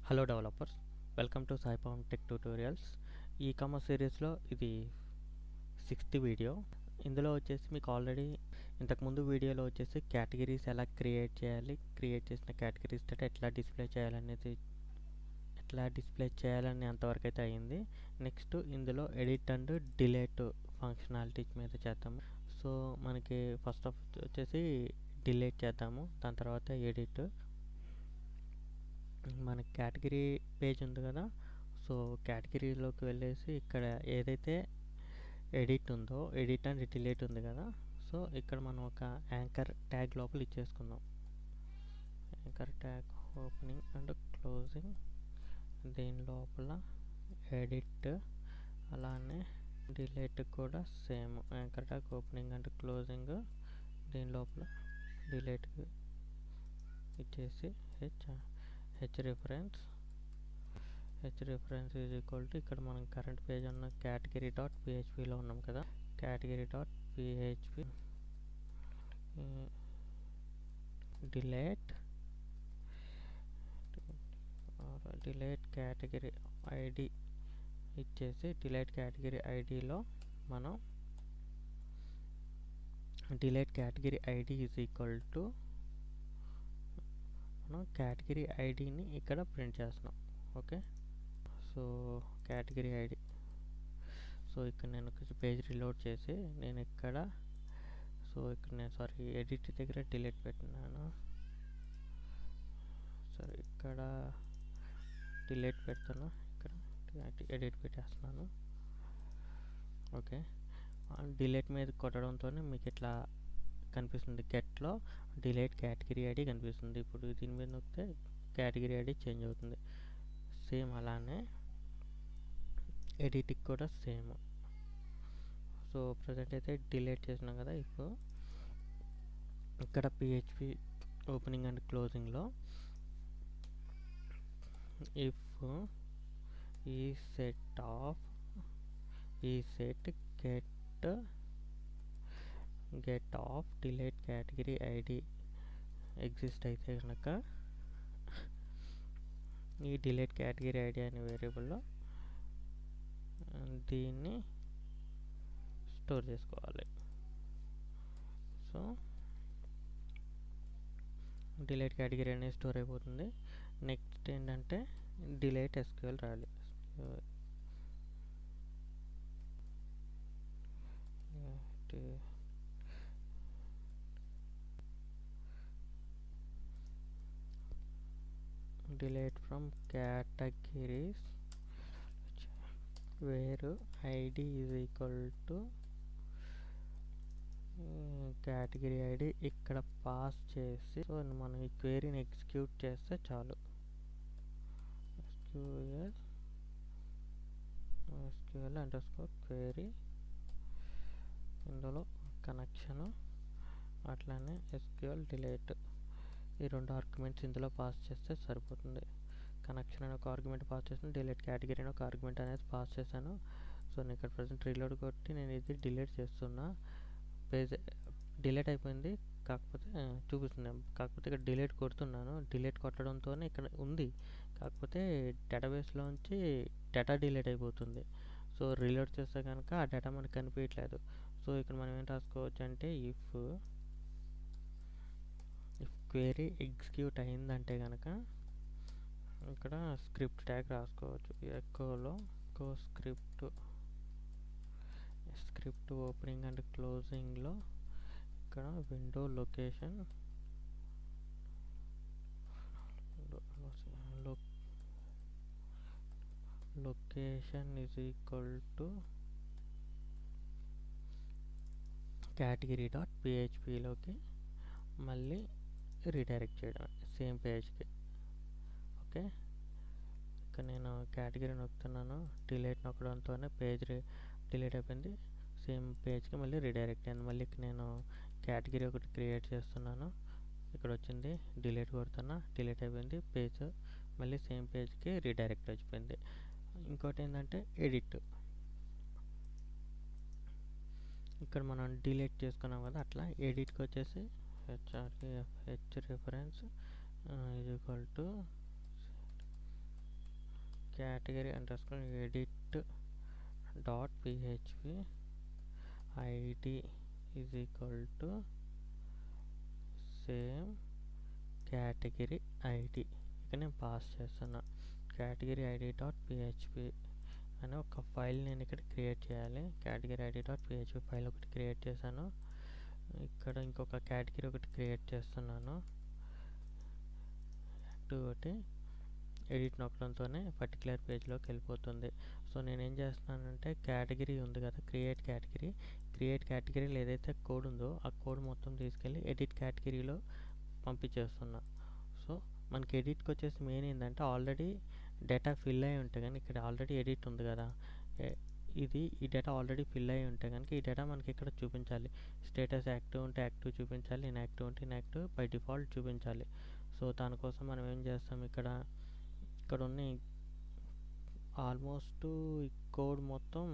Hello developers, welcome to Saipam tech tutorials. Ecommerce సిరీస్లో ఇది 6th video. ఇందులో వచ్చేసి మీకు ఆల్రెడీ ఇంతకుముందు వీడియోలో వచ్చేసి కేటగిరీస్ ఎలా క్రియేట్ చేయాలి, క్రియేట్ చేసిన కేటగిరీస్ ఎట్లా డిస్ప్లే చేయాలని అంతవరకు అయితే అయింది. నెక్స్ట్ ఇందులో ఎడిట్ అండ్ డిలీట్ ఫంక్షనాలిటీస్ మీద చేద్దాము. సో మనకి ఫస్ట్ ఆఫ్ వచ్చేసి డిలీట్ చేద్దాము, దాని తర్వాత ఎడిట్. మన కేటగిరీ పేజ్ ఉంది కదా, సో కేటగిరీలోకి వెళ్ళేసి ఇక్కడ ఏదైతే ఎడిట్ ఉందో, ఎడిట్ అండ్ డిలీట్ ఉంది కదా, సో ఇక్కడ మనం ఒక యాంకర్ ట్యాగ్ లోపల ఇచ్చేసుకుందాం. Anchor tag opening and closing, దీని లోపల ఎడిట్, అలానే డిలీట్ కూడా same anchor tag opening and closing, దీని లోపల డిలీట్ ఇచ్చేసి H reference is equal to ఇక్కడ మనం కరెంట్ పేజ్ ఉన్న కేటగిరీ డాట్ పిహెచ్పిలో ఉన్నాం కదా, category dot PHP delete category ID ఇచ్చేసి, డిలీట్ కేటగిరీ ఐడిలో మనం delete category ID is equal to మనం కేటగిరీ ఐడిని ఇక్కడ ప్రింట్ చేస్తున్నాం. Okay, so category ID. So ఇక్కడ నేను పేజ్ రీలోడ్ చేసి నేను ఇక్కడ ఎడిట్ దగ్గర డిలీట్ పెట్టినాను. సరే, ఇక్కడ డిలీట్ పెడతాను, ఇక్కడ ఎడిట్ పెట్టేస్తున్నాను. ఓకే, డిలీట్ మీద కొట్టడంతో మీకు ఇట్లా కనిపిస్తుంది, గెట్లో డిలీట్ కేటగిరీ ఐడి కనిపిస్తుంది. ఇప్పుడు దీని మీద నొక్కితే కేటగిరీ ఐడి చేంజ్ అవుతుంది. సేమ్ అలానే ఎడిట్కి కూడా సేమ్. సో ప్రజెంట్ అయితే డిలీట్ చేసినాం కదా, ఇప్పుడు ఇక్కడ పిహెచ్పి ఓపెనింగ్ అండ్ క్లోజింగ్లో ఇఫ్ ఈ said get off delete category ID exist అయితే కనుక ఈ డిలీట్ కేటగిరీ ఐడి అనే వేరియబుల్లో దీన్ని స్టోర్ చేసుకోవాలి. సో డిలీట్ కేటగిరీ అనేది స్టోర్ అయిపోతుంది. నెక్స్ట్ ఏంటంటే డిలీట్ ఎస్క్యూఎల్ రాయాలి. delete from categories where id is equal to category id ఇక్కడ పాస్ చేసి, సో మనం ఈ క్వెరీని ఎగ్జిక్యూట్ చేస్తే చాలు. SQL అండర్స్కోర్ క్వెరీ, ఇందులో కనెక్షను, అట్లానే SQL డిలీట్, ఈ రెండు ఆర్గ్యుమెంట్స్ ఇందులో పాస్ చేస్తే సరిపోతుంది. కనెక్షన్ అని ఒక ఆర్గ్యుమెంట్ పాస్ చేసాను, డిలీట్ కేటగిరీ అని ఒక ఆర్గ్యుమెంట్ అనేది పాస్ చేశాను. సో నేను ఇక్కడ ప్రజెంట్ రీలోడ్ కొట్టి నేను ఇది డిలీట్ చేస్తున్నా. పేజ్ డిలీట్ అయిపోయింది, కాకపోతే చూపిస్తుంది, కాకపోతే ఇక్కడ డిలీట్ కొడుతున్నాను. డిలీట్ కొట్టడంతో ఇక్కడ ఉంది, కాకపోతే డేటాబేస్లోంచి డేటా డిలీట్ అయిపోతుంది. సో రీలోడ్ చేస్తే కనుక ఆ డేటా మనకు కనిపించట్లేదు. సో ఇక్కడ మనం ఏం రాసుకోవచ్చు అంటే, ఇఫ్ క్వెరీ ఎగ్జిక్యూట్ అయిందంటే కనుక ఇక్కడ స్క్రిప్ట్ ట్యాగ్ రాసుకోవచ్చు. ఎకోలో స్క్రిప్ట్ ఓపెనింగ్ అండ్ క్లోజింగ్లో ఇక్కడ window location is equal to category dot పిహెచ్పిలోకి మళ్ళీ రీడైరెక్ట్ చేయడం సేమ్ పేజ్కి. ఓకే, ఇక్కడ నేను కేటగిరీ నొక్కుతున్నాను, డిలీట్ నొక్కడంతోనే పేజ్ డిలీట్ అయిపోయింది, సేమ్ పేజ్కి మళ్ళీ రీడైరెక్ట్ అయింది. మళ్ళీ నేను కేటగిరీ ఒకటి క్రియేట్ చేస్తున్నాను, ఇక్కడ వచ్చింది, డిలీట్ కొడుతున్నా, డిలీట్ అయిపోయింది, పేజ్ మళ్ళీ సేమ్ పేజ్కి రీడైరెక్ట్ వచ్చిపోయింది. ఇంకోటి ఏంటంటే ఎడిట్, ఇక్కడ మనం డిలీట్ చేసుకున్నాం కదా, అట్లా ఎడిట్కి వచ్చేసి H reference is equal to category underscore edit dot php id is equal to same category ID. ఇక్కడ నేను పాస్ చేస్తున్నా కేటగిరీ ఐడి డాట్ పిహెచ్పి అనే ఒక ఫైల్ నేను ఇక్కడ క్రియేట్ చేయాలి. Category ID dot PHP file ఒకటి క్రియేట్ చేశాను. ఇక్కడ ఇంకొక కేటగిరీ ఒకటి క్రియేట్ చేస్తున్నాను. ఒకటి ఎడిట్ నొక్కడంతోనే పర్టికులర్ పేజ్లోకి వెళ్ళిపోతుంది. సో నేనేం చేస్తున్నానంటే కేటగిరీ ఉంది కదా, క్రియేట్ కేటగిరీలో ఏదైతే కోడ్ ఉందో ఆ కోడ్ మొత్తం తీసుకెళ్ళి ఎడిట్ కేటగిరీలో పంపించేస్తున్నా. సో మనకి ఎడిట్కి వచ్చేసి మెయిన్ ఏంటంటే ఆల్రెడీ డేటా ఫిల్ అయి ఉంటే కానీ ఇక్కడ ఆల్రెడీ ఎడిట్ ఉంది కదా, ఈ డేటా ఆల్రెడీ ఫిల్ అయి ఉంటే కనుక ఈ డేటా మనకి ఇక్కడ చూపించాలి. స్టేటస్ యాక్టివ్ ఉంటే యాక్టివ్ చూపించాలి, ఇన్యాక్టివ్ ఉంటే ఇన్యాక్టివ్ బై డిఫాల్ట్ చూపించాలి. సో దానికోసం మనం ఏం చేస్తాం, ఇక్కడ ఉన్న ఆల్మోస్ట్ ఈ కోడ్ మొత్తం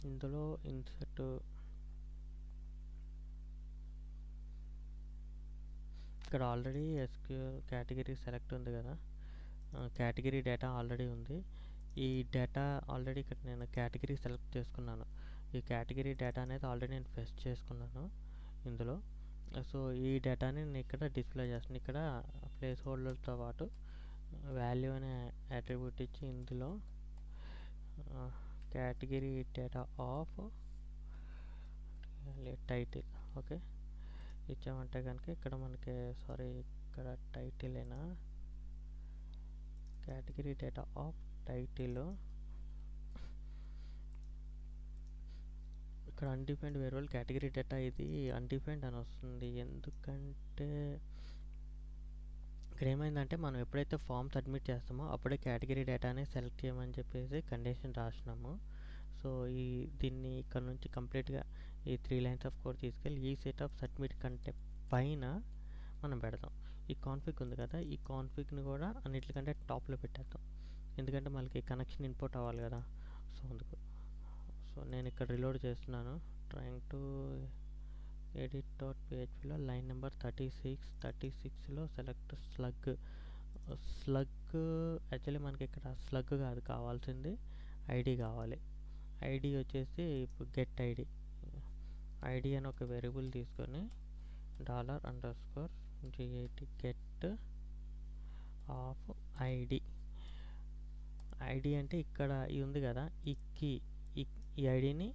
ఇందులో ఇన్సర్ట్ ఇక్కడ ఆల్రెడీ ఎస్క్యూఎల్ కేటగిరీ సెలెక్ట్ ఉంది కదా, కేటగిరీ డేటా ఆల్రెడీ ఉంది. ఈ డేటా ఆల్రెడీ ఇక్కడ నేను కేటగిరీ సెలెక్ట్ చేసుకున్నాను. ఈ కేటగిరీ డేటా అనేది ఆల్రెడీ నేను ఫెచ్ చేసుకున్నాను ఇందులో. సో ఈ డేటాని నేను ఇక్కడ డిస్ప్లే చేస్తాను. ఇక్కడ ప్లేస్ హోల్డర్తో పాటు వాల్యూ అనే అట్రిబ్యూట్ ఇచ్చి ఇందులో category data of title okay ఇచ్చామంటే కనుక ఇక్కడ మనకి ఇక్కడ టైటిల్ అయినా కేటగిరీ డేటా ఆఫ్ టైటిల్ ఇక్కడ అన్డిఫైన్డ్ వేరియబుల్ కేటగిరీ డేటా ఇది అన్డిఫైన్డ్ అని వస్తుంది. ఎందుకంటే ఇక్కడ ఏమైందంటే మనం ఎప్పుడైతే ఫామ్ సబ్మిట్ చేస్తామో అప్పుడే కేటగిరీ డేటాని సెలెక్ట్ చేయమని చెప్పేసి కండిషన్ రాసినాము. సో దీన్ని ఇక్కడ నుంచి కంప్లీట్గా ఈ 3 లైన్స్ ఆఫ్ కోడ్ తీసుకెళ్ళి ఈ సెట్ ఆఫ్ సబ్మిట్ కంటే పైన మనం పెడతాం. ఈ కాన్ఫిగ్ ఉంది కదా, ఈ కాన్ఫిగ్ని కూడా అన్నిటికంటే టాప్లో పెట్టేద్దాం. ఎందుకంటే మనకి కనెక్షన్ ఇన్పుట్ అవ్వాలి కదా, సో అందుకు. సో నేను ఇక్కడ రిలోడ్ చేస్తున్నాను. ట్రయింగ్ టు ఎడిట్ డాట్ పిహెచ్పిలో లైన్ నెంబర్ 36లో సెలెక్ట్ స్లగ్ యాక్చువల్లీ మనకి ఇక్కడ స్లగ్ కాదు కావాల్సింది, ఐడి కావాలి. ఐడి వచ్చేసి ఇప్పుడు గెట్ ఐడి అని ఒక వేరియబుల్ తీసుకొని $_GET గెట్ ఆఫ్ ఐడి అంటే ఇక్కడ ఇది ఉంది కదా, ఈ ఐడిని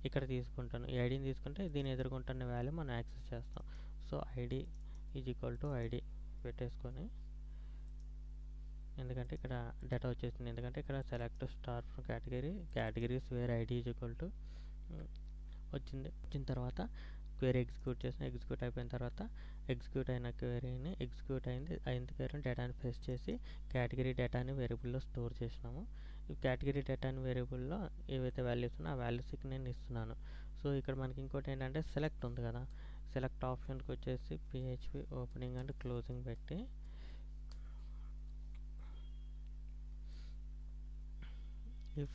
ఇక్కడ తీసుకుంటాను. ఈ ఐడిని తీసుకుంటే దీన్ని ఎదుర్కొంటున్న వాల్యూ మనం యాక్సెస్ చేస్తాం. So ID is equal to ID పెట్టేసుకొని, ఎందుకంటే ఇక్కడ డేటా వచ్చేసింది. ఎందుకంటే ఇక్కడ select star from categories wear ID is equal to వచ్చిన తర్వాత క్వెరీ ఎగ్జిక్యూట్ అయిపోయిన తర్వాత ఎగ్జిక్యూట్ అయిన క్వెరీని అయిన క్వెరీని డేటాని ఫెచ్ చేసి కేటగిరీ డేటాని వేరియబుల్లో స్టోర్ చేసినాము. ఈ కేటగిరీ డేటాని వేరియబుల్లో ఏవైతే వాల్యూస్ ఉన్నాయో ఆ వాల్యూస్కి నేను ఇస్తున్నాను. సో ఇక్కడ మనకి ఇంకోటి ఏంటంటే సెలెక్ట్ ఉంది కదా, సెలెక్ట్ ఆప్షన్కి వచ్చేసి పిహెచ్పి ఓపెనింగ్ అండ్ క్లోజింగ్ పెట్టి if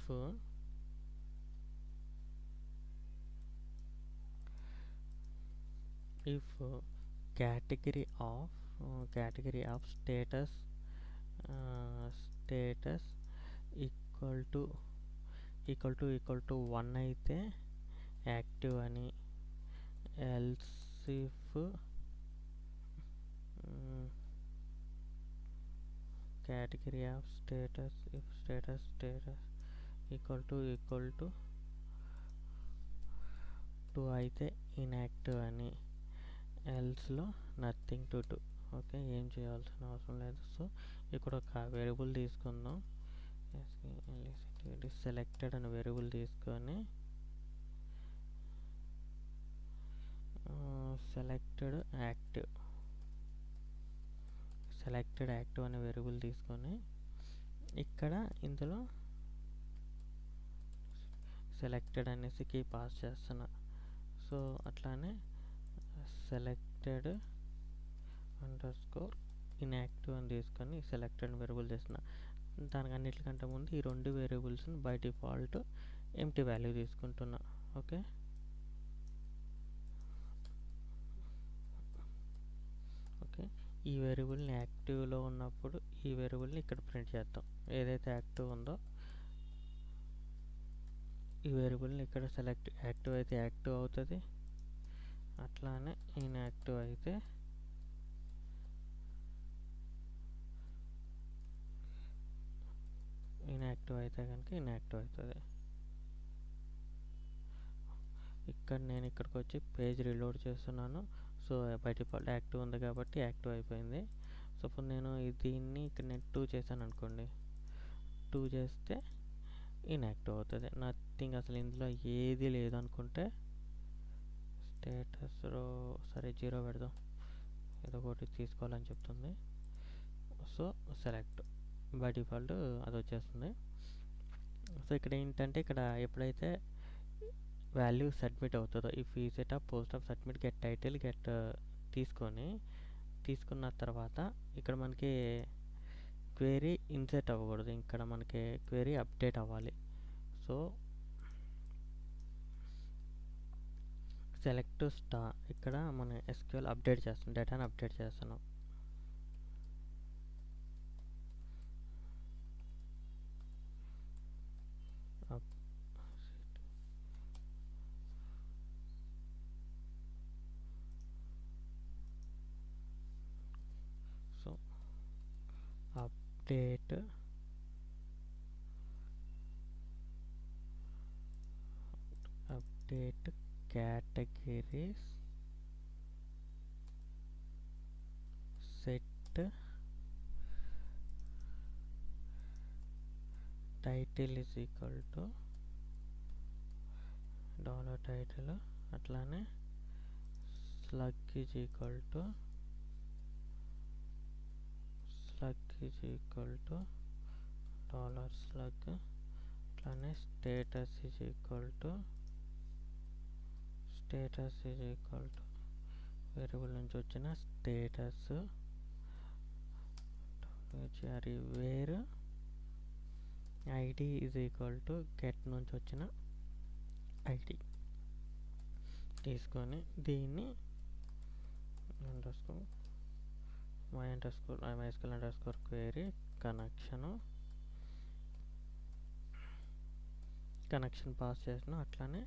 category of status equal to 1 అయితే యాక్టివ్ అని, else if category of status equal to 2 అయితే ఇన్యాక్టివ్ అని, ఎల్స్లో నథింగ్ టు డూ. ఓకే, ఏం చేయాల్సిన అవసరం లేదు. సో ఇక్కడ ఒక వేరియబుల్ తీసుకుందాం. సెలెక్టెడ్ అనే వేరియబుల్ తీసుకొని సెలెక్టెడ్ యాక్టివ్ అనే వేరియబుల్ తీసుకొని ఇక్కడ ఇందులో సెలెక్టెడ్ అనేసి కీ పాస్ చేస్తున్నా. సో అట్లానే సెలెక్టెడ్ ఇన్యాక్టివ్ అని తీసుకొని సెలెక్టెడ్ వేరియబుల్ చేస్తున్నా. దానికి అన్నిటికంటే ముందు ఈ 2 వేరియబుల్స్ని బై డిఫాల్ట్ ఎంప్టీ వాల్యూ తీసుకుంటున్నా. ఓకే, ఈ వేరియబుల్ని యాక్టివ్లో ఉన్నప్పుడు ఈ వేరియబుల్ని ఇక్కడ ప్రింట్ చేద్దాం. ఏదైతే యాక్టివ్ ఉందో ఈ వేరియబుల్ని ఇక్కడ సెలెక్ట్, యాక్టివ్ అయితే యాక్టివ్ అవుతుంది, అట్లానే ఇన్యాక్టివ్ అయితే కనుక ఇన్యాక్టివ్ అవుతుంది. ఇక్కడ నేను ఇక్కడికి వచ్చి పేజ్ రీలోడ్ చేస్తున్నాను. సో బై డిఫాల్ట్ యాక్టివ్ ఉంది కాబట్టి యాక్టివ్ అయిపోయింది. సపోజ్ నేను దీన్ని ఇక్కడ నేను 2 చేశాను అనుకోండి, 2 చేస్తే ఇన్యాక్టివ్ అవుతుంది. నథింగ్, అసలు ఇందులో ఏది లేదనుకుంటే స్టేటస్లో సరే 0 పెడదాం, ఏదో ఒకటి తీసుకోవాలని చెప్తుంది. సో సెలెక్ట్, బై డిఫాల్ట్ అది వచ్చేస్తుంది. సో ఇక్కడ ఏంటంటే ఇక్కడ ఎప్పుడైతే వాల్యూ సబ్మిట్ అవుతుందో ఇఫ్ ఈ setup post of submit get title get తీసుకున్న తర్వాత ఇక్కడ మనకి క్వెరీ ఇన్సర్ట్ అవ్వకూడదు, ఇక్కడ మనకి క్వెరీ అప్డేట్ అవ్వాలి. సో సెలెక్ట్ స్టార్, ఇక్కడ మన ఎస్క్యూఎల్ అప్డేట్ చేస్తాం, డేటాని అప్డేట్ చేస్తున్నాం. So update categories set title is equal to $title, అట్లానే slug is equal to $slug, అట్లానే status is equal to variable నుంచి వచ్చిన status, wear ID is equal to get నుంచి వచ్చిన ఐడి తీసుకొని దీన్ని MySQL query కనెక్షన్ పాస్ చేసిన, అట్లానే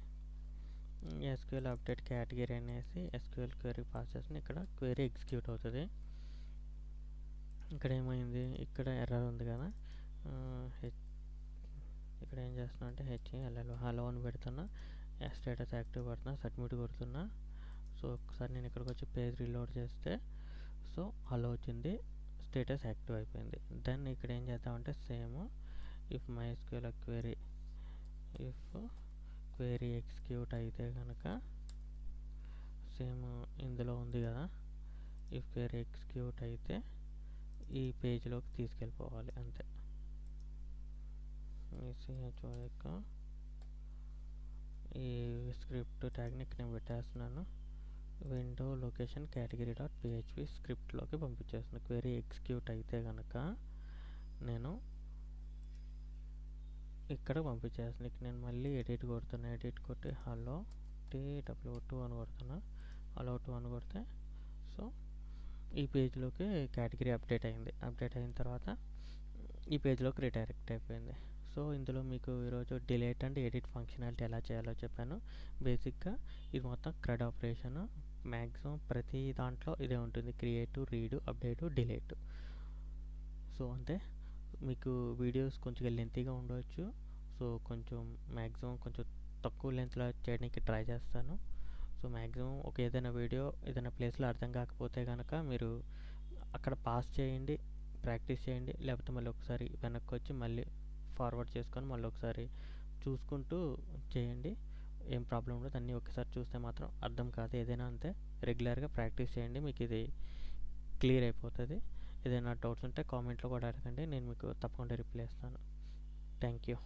ఎస్క్యూఎల్ అప్డేట్ కేటగిరీ అనేసి ఎస్క్యూఎల్ క్వెరీ పాస్ చేసిన, ఇక్కడ క్వెరీ ఎగ్జిక్యూట్ అవుతుంది. ఇక్కడ ఏమైంది, ఇక్కడ ఎర్రర్ ఉంది కదా, ఇక్కడ ఏం చేస్తున్నా అంటే HLL హలో అని పెడుతున్నా, స్టేటస్ యాక్టివ్ పడుతున్నా, సబ్మిట్ కొడుతున్నా. సో ఒకసారి నేను ఇక్కడికి వచ్చి పేజ్ రీలోడ్ చేస్తే సో హలో వచ్చింది, స్టేటస్ యాక్టివ్ అయిపోయింది. దెన్ ఇక్కడ ఏం చేద్దామంటే same if MySQL query execute అయితే కనుక సేమ్ ఇందులో ఉంది కదా, ఇఫ్ క్వెరీ ఎగ్జిక్యూట్ అయితే ఈ పేజ్లోకి తీసుకెళ్ళిపోవాలి అంతే. ఈ స్క్రిప్ట్ ట్యాగ్ని ఇక్కడ నేను పెట్టేస్తున్నాను, window location category dot PHP స్క్రిప్ట్లోకి పంపించేస్తున్నాను. క్వెరీ ఎగ్జిక్యూట్ అయితే కనుక నేను ఇక్కడ పంపించేస్తాను. ఇక్కడ నేను మళ్ళీ ఎడిట్ కొడుతున్నా, ఎడిట్ కొట్టి హలో TW2 అని కొడుతున్నా, హలో 2 అని కొడితే సో ఈ పేజ్లోకి కేటగిరీ అప్డేట్ అయింది. అప్డేట్ అయిన తర్వాత ఈ పేజ్లోకి రిడైరెక్ట్ అయిపోయింది. సో ఇందులో మీకు ఈరోజు డిలీట్ అండ్ ఎడిట్ ఫంక్షనాలిటీ ఎలా చేయాలో చెప్పాను. బేసిక్గా ఇది మొత్తం CRUD ఆపరేషన్, మ్యాక్సిమం ప్రతి దాంట్లో ఇదే ఉంటుంది, create, read, update, delete. So అంతే. మీకు వీడియోస్ కొంచెం లెంతీగా ఉండవచ్చు, సో కొంచెం మ్యాక్సిమం కొంచెం తక్కువ లెంత్లో చేయడానికి ట్రై చేస్తాను. సో మ్యాక్సిమం ఒక ఏదైనా వీడియో ఏదైనా ప్లేస్లో అర్థం కాకపోతే కనుక మీరు అక్కడ పాస్ చేయండి, ప్రాక్టీస్ చేయండి, లేకపోతే మళ్ళీ ఒకసారి వెనక్కి వచ్చి మళ్ళీ ఫార్వర్డ్ చేసుకొని మళ్ళీ ఒకసారి చూసుకుంటూ చేయండి. ఏం ప్రాబ్లం ఉండదు. అన్నీ ఒకసారి చూస్తే మాత్రం అర్థం కాదు, ఏదైనా అంతే. రెగ్యులర్గా ప్రాక్టీస్ చేయండి, మీకు ఇది క్లియర్ అయిపోతుంది. ఏదైనా డౌట్స్ ఉంటే కామెంట్లో కూడా అడగండి, నేను మీకు తప్పకుండా రిప్లై ఇస్తాను. Thank you.